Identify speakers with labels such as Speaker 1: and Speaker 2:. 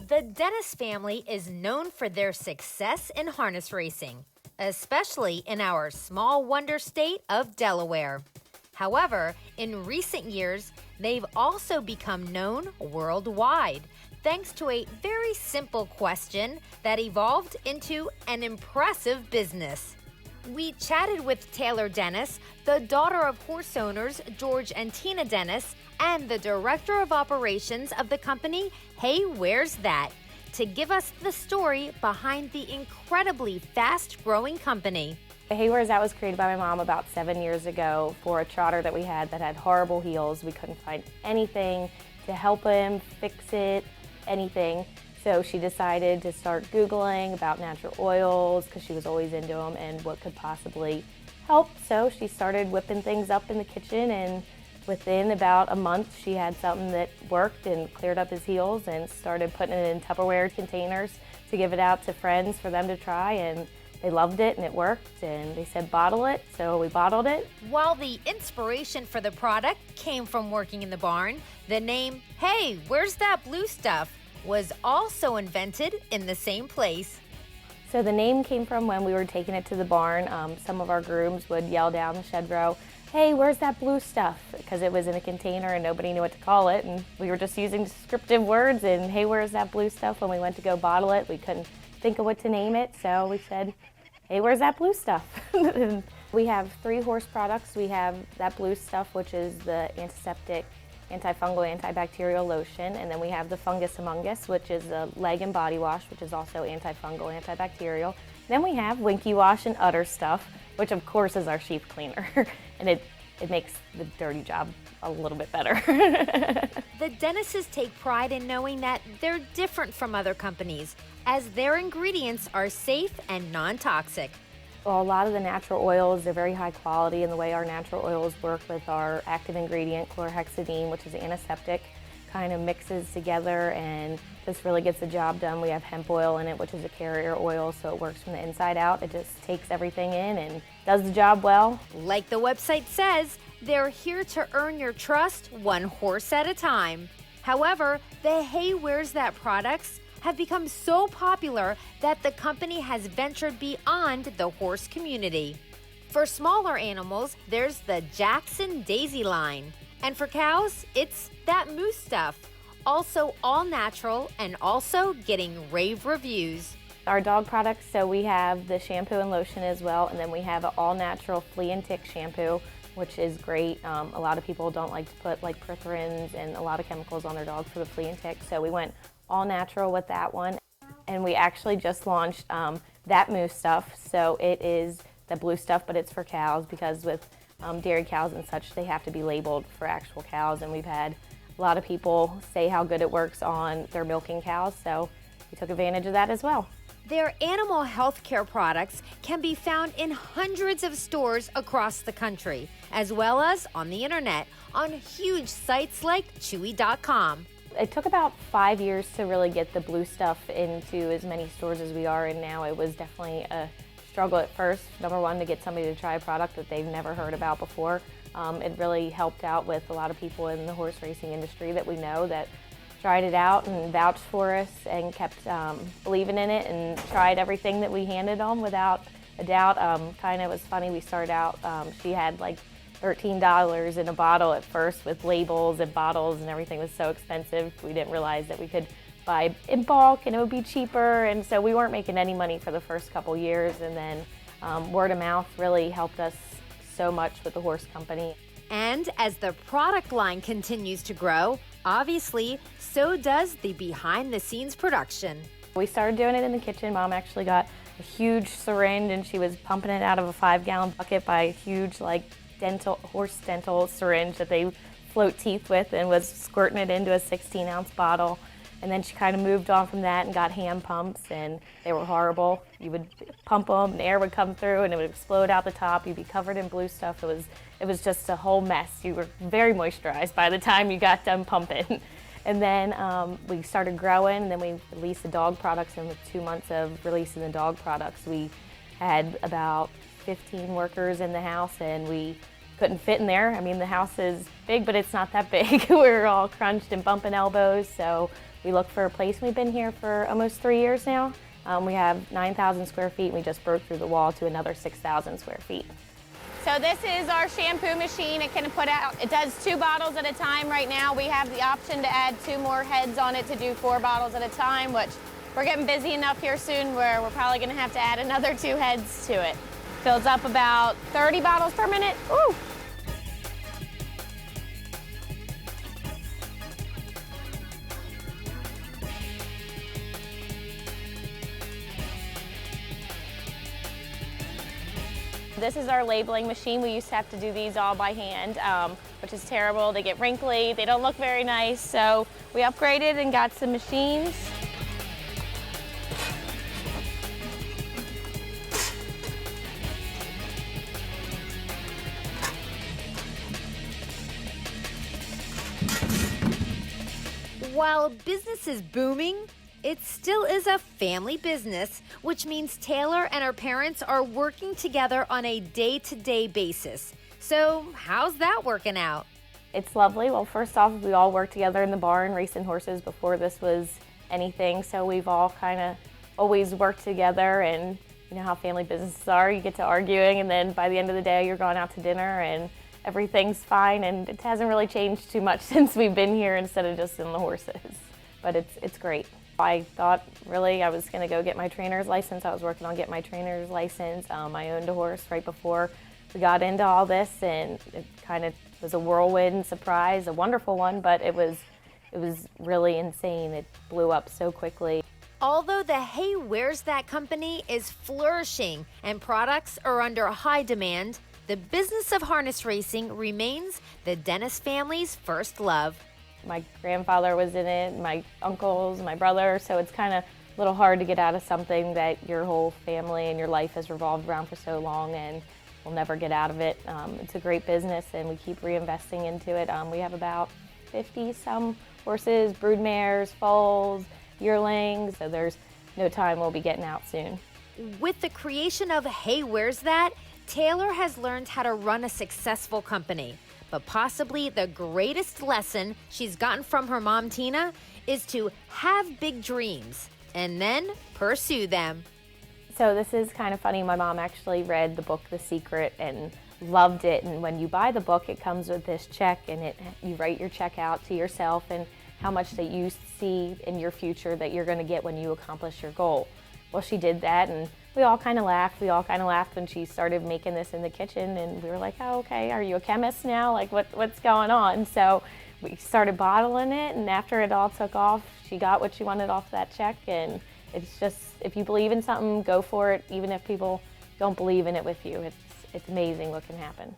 Speaker 1: The Dennis family is known for their success in harness racing, especially in our small wonder state of Delaware. However, in recent years, they've also become known worldwide thanks to a very simple question that evolved into an impressive business. We chatted with Taylor Dennis, the daughter of horse owners George and Tina Dennis, and the director of operations of the company, Hey Where's That, to give us the story behind the incredibly fast-growing company.
Speaker 2: Hey Where's That was created by my mom about 7 years ago for a trotter that we had that had horrible heels. We couldn't find anything to help him, fix it, anything. So she decided to start Googling about natural oils because she was always into them and what could possibly help. So she started whipping things up in the kitchen, and within about a month she had something that worked and cleared up his heels, and started putting it in Tupperware containers to give it out to friends for them to try, and they loved it and it worked, and they said bottle it, so we bottled it.
Speaker 1: While the inspiration for the product came from working in the barn, the name, Hey, Where's That Blue Stuff, was also invented in the same place.
Speaker 2: So the name came from when we were taking it to the barn. Some of our grooms would yell down the shed row, hey, where's that blue stuff? Because it was in a container and nobody knew what to call it, and we were just using descriptive words, and hey, where's that blue stuff? When we went to go bottle it, we couldn't think of what to name it, so we said, hey, where's that blue stuff? We have 3 horse products. We have that blue stuff, which is the antiseptic, antifungal, antibacterial lotion, and then we have the Fungus Among Us, which is the leg and body wash, which is also antifungal, antibacterial. Then we have Winky Wash and Udder Stuff, which of course is our sheep cleaner, and it makes the dirty job a little bit better.
Speaker 1: The Dennises take pride in knowing that they're different from other companies, as their ingredients are safe and non-toxic.
Speaker 2: Well, a lot of the natural oils, they're very high quality, and the way our natural oils work with our active ingredient, chlorhexidine, which is antiseptic, kind of mixes together and just really gets the job done. We have hemp oil in it, which is a carrier oil, so it works from the inside out. It just takes everything in and does the job well.
Speaker 1: Like the website says, they're here to earn your trust one horse at a time. However, the Hey Where's That products have become so popular that the company has ventured beyond the horse community. For smaller animals, there's the Jackson Daisy line. And for cows, it's that Moose Stuff, also all natural and also getting rave reviews.
Speaker 2: Our dog products, so we have the shampoo and lotion as well, and then we have an all-natural flea and tick shampoo, which is great. A lot of people don't like to put like perthrins and a lot of chemicals on their dog for the flea and tick, so we went all natural with that one. And we actually just launched that Moose Stuff, so it is the blue stuff, but it's for cows, because with dairy cows and such, they have to be labeled for actual cows, and we've had a lot of people say how good it works on their milking cows, so we took advantage of that as well.
Speaker 1: Their animal health care products can be found in hundreds of stores across the country, as well as on the internet on huge sites like Chewy.com.
Speaker 2: It took about 5 years to really get the blue stuff into as many stores as we are in now. It was definitely a struggle at first. Number one, to get somebody to try a product that they've never heard about before. It really helped out with a lot of people in the horse racing industry that we know that tried it out and vouched for us and kept believing in it and tried everything that we handed them without a doubt. Kind of was funny, we started out, she had like $13 in a bottle at first with labels and bottles, and everything was so expensive. We didn't realize that we could buy in bulk and it would be cheaper, and so we weren't making any money for the first couple years, and then word of mouth really helped us so much with the horse company.
Speaker 1: And as the product line continues to grow, obviously, so does the behind-the-scenes production.
Speaker 2: We started doing it in the kitchen. Mom actually got a huge syringe, and she was pumping it out of a 5-gallon bucket by a huge horse dental syringe that they float teeth with, and was squirting it into a 16-ounce bottle. And then she kind of moved on from that and got hand pumps, and they were horrible. You would pump them, and air would come through, and it would explode out the top. You'd be covered in blue stuff. It was just a whole mess. You were very moisturized by the time you got done pumping. And then we started growing, and then we released the dog products. And with 2 months of releasing the dog products, we had about 15 workers in the house, and we couldn't fit in there. I mean, the house is big, but it's not that big. We're all crunched and bumping elbows, so we looked for a place. We've been here for almost 3 years now. We have 9,000 square feet, and we just broke through the wall to another 6,000 square feet.
Speaker 3: So this is our shampoo machine. It does 2 bottles at a time right now. We have the option to add 2 more heads on it to do 4 bottles at a time, which we're getting busy enough here soon where we're probably gonna have to add another 2 heads to it. Fills up about 30 bottles per minute. Woo! This is our labeling machine. We used to have to do these all by hand, which is terrible. They get wrinkly, they don't look very nice, so we upgraded and got some machines.
Speaker 1: While business is booming, it still is a family business, which means Taylor and her parents are working together on a day-to-day basis. So how's that working out?
Speaker 2: It's lovely. Well, first off, we all worked together in the barn racing horses before this was anything, so we've all kind of always worked together, and you know how family businesses are. You get to arguing, and then by the end of the day, you're going out to dinner, and everything's fine, and it hasn't really changed too much since we've been here instead of just in the horses. But it's great. I thought really I was going to go get my trainer's license. I was working on getting my trainer's license. I owned a horse right before we got into all this, and it kind of was a whirlwind surprise, a wonderful one, but it was really insane. It blew up so quickly.
Speaker 1: Although the Hey Where's That company is flourishing and products are under high demand, the business of harness racing remains the Dennis family's first love.
Speaker 2: My grandfather was in it, my uncles, my brother, so it's kind of a little hard to get out of something that your whole family and your life has revolved around for so long, and we'll never get out of it. It's a great business, and we keep reinvesting into it. We have about 50-some horses, broodmares, foals, yearlings, so there's no time we'll be getting out soon.
Speaker 1: With the creation of Hey Where's That, Taylor has learned how to run a successful company. But possibly the greatest lesson she's gotten from her mom, Tina, is to have big dreams and then pursue them.
Speaker 2: So this is kind of funny. My mom actually read the book The Secret and loved it. And when you buy the book, it comes with this check, and you write your check out to yourself and how much that you see in your future that you're going to get when you accomplish your goal. Well, she did that, and we all kind of laughed. We all kind of laughed when she started making this in the kitchen, and we were like, oh, okay, are you a chemist now? Like, what's going on? So we started bottling it, and after it all took off, she got what she wanted off that check, and it's just, if you believe in something, go for it, even if people don't believe in it with you. It's amazing what can happen.